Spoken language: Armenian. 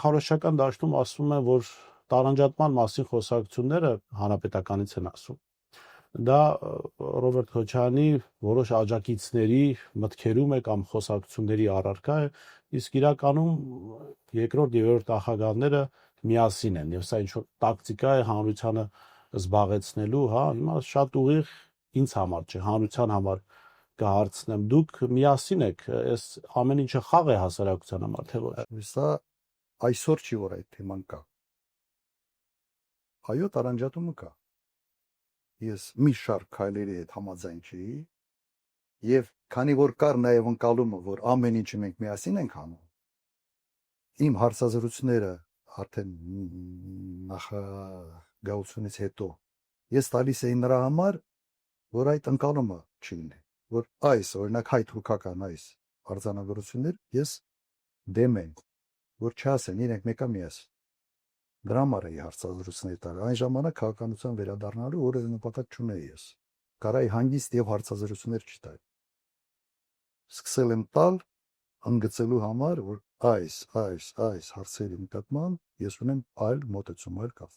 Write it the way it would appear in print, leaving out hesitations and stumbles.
Գլխավորոշական դաշտում ասվում է, որ տարանջատման մասին խոսակցությունները հանրապետականից են ասում։ Դա Ռոբերտ Քոչարյանի որոշ աջակիցների մտքերում է կամ խոսակցությունների առարկա է, իսկ իրականում երկրորդ եւ երրորդ նախագահները միասին են եւ սա ինչ-որ տակտիկա է հանրությանը զբաղեցնելու, հա, հիմա շատ ուղիղ ինձ համար չէ, հանրության համար կհարցնեմ, դուք միասին եք, այս ամեն ինչը խաղ է հասարակության համար, թե ոչ։ Սա այսօր չի որ այդ թեման կա։ Այո, տարանջատումը կա։ Ես մի շարք քայլերի հետ համաձայն չի, եւ քանի որ կար նաեւ ընկալումը, որ ամեն ինչը մենք միասին ենք անում, իմ հարցազրույցները արդեն նախագահությունից հետո ես տալիս էի նրա համար, որ այդ ընկալումը չլինի, որ այս օրինակ հայ-թուրքական այս արձանագրություններ ես դեմ եմ, որ չասեն իրենք մեկա միասին։ Դրա համար էի հարցազրույցներ տալ։ Այն ժամանակ քաղաքականության վերադառնալու որևէ նպատակ չունեի ես։ Կարայի հանգիստ եւ հարցազրույցներ չտալ։ Սկսել եմ տալ ընդգծելու համար, որ այս հարցերի նկատմամբ ես ունեմ այլ մոտեցում, այլ կապ։